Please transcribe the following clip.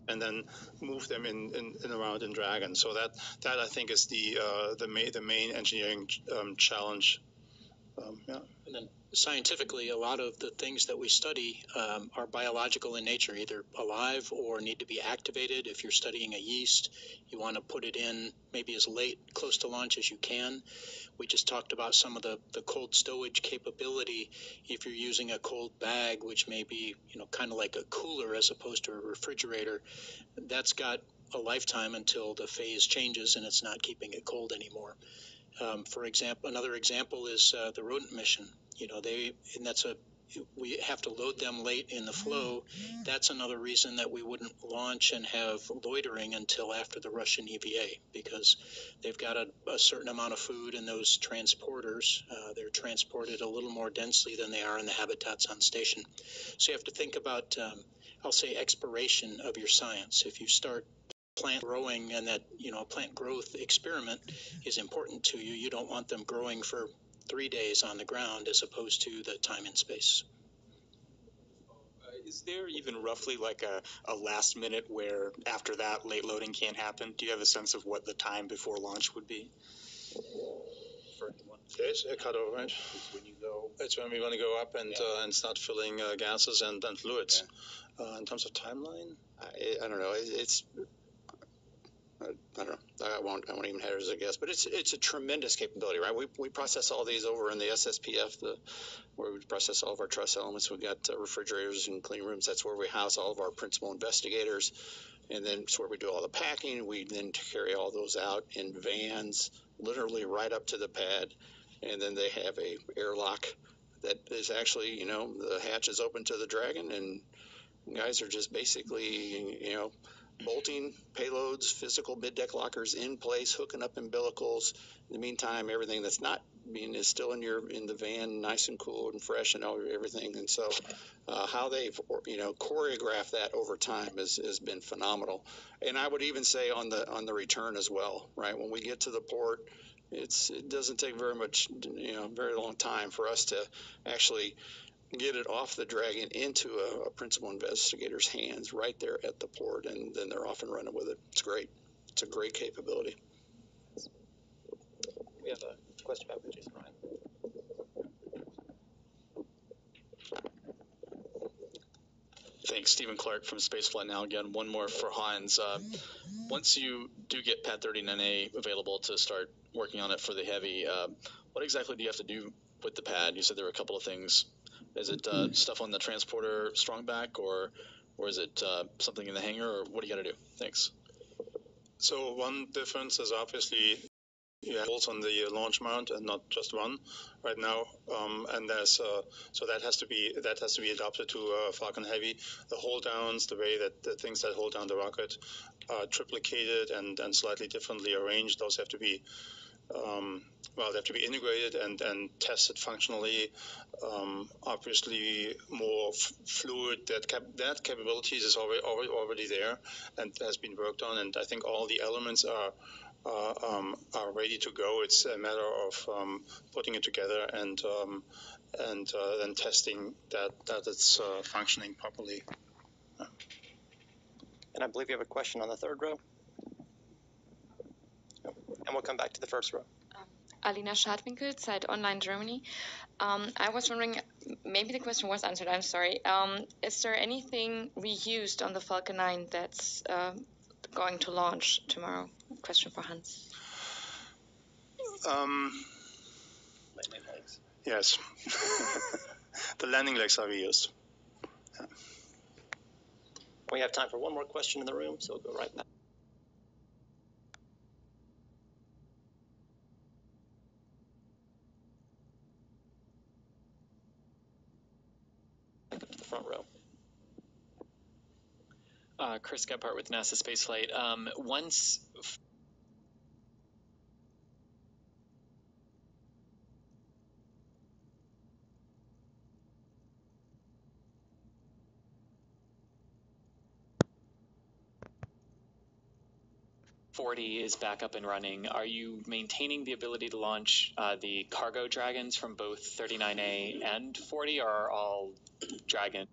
and then move them in around in Dragon. So that I think is the main engineering challenge. Yeah. And then scientifically, a lot of the things that we study are biological in nature, either alive or need to be activated. If you're studying a yeast, you want to put it in maybe as close to launch as you can. We just talked about some of the cold stowage capability. If you're using a cold bag, which may be, kind of like a cooler as opposed to a refrigerator, that's got a lifetime until the phase changes and it's not keeping it cold anymore. For example, another example is the rodent mission. We have to load them late in the flow. That's another reason that we wouldn't launch and have loitering until after the Russian EVA, because they've got a certain amount of food in those transporters. They're transported a little more densely than they are in the habitats on station. So you have to think about, I'll say, expiration of your science. If you start plant growing and that, plant growth experiment is important to you, you don't want them growing for 3 days on the ground as opposed to the time and space. Is there even roughly like a last minute where after that late loading can't happen? Do you have a sense of what the time before launch would be? There's a cutover range. It's when we want to go up and start filling gases and fluids. Yeah. In terms of timeline, I don't know. I don't know. I won't even hazard a guess, but it's a tremendous capability, right? We process all these over in the SSPF, where we process all of our truss elements. We've got refrigerators and clean rooms. That's where we house all of our principal investigators, and then it's where we do all the packing. We then carry all those out in vans, literally right up to the pad, and then they have a airlock that is actually, the hatch is open to the Dragon, and guys are just basically, bolting payloads, physical mid-deck lockers in place, hooking up umbilicals. In the meantime, everything that's not being is still in the van, nice and cool and fresh and everything. And so, how they've choreographed that over time has been phenomenal. And I would even say on the return as well, right? When we get to the port, it doesn't take very long time for us to actually get it off the Dragon into a principal investigator's hands right there at the port, and then they're off and running with it. It's great. It's a great capability. We have a question about Jason Ryan. Thanks, Stephen Clark from Spaceflight Now. Again, one more for Hans. Once you do get Pad 39A available to start working on it for the Heavy, what exactly do you have to do with the pad? You said there were a couple of things. Is it stuff on the transporter strong back, or is it something in the hangar, or what do you got to do? Thanks. So one difference is obviously you have holes on the launch mount and not just one right now, and there's so that has to be adapted to Falcon Heavy. The hold downs, the way that the things that hold down the rocket are triplicated and slightly differently arranged. Those have to be they have to be integrated and tested functionally. Obviously, more fluid that capabilities is already there and has been worked on, and I think all the elements are ready to go. It's a matter of putting it together and then testing that it's functioning properly. And I believe you have a question on the third row. And we'll come back to the first row. Alina Schadwinkel, Zeit Online Germany. I was wondering, maybe the question was answered, I'm sorry. Is there anything reused on the Falcon 9 that's going to launch tomorrow? Question for Hans. Landing legs. Yes. The landing legs are reused. Yeah. We have time for one more question in the room, so we'll go right back. Back up to the front row. Chris Gephardt with NASA Spaceflight. Once .40 is back up and running, are you maintaining the ability to launch the cargo Dragons from both 39A and 40, or are all Dragon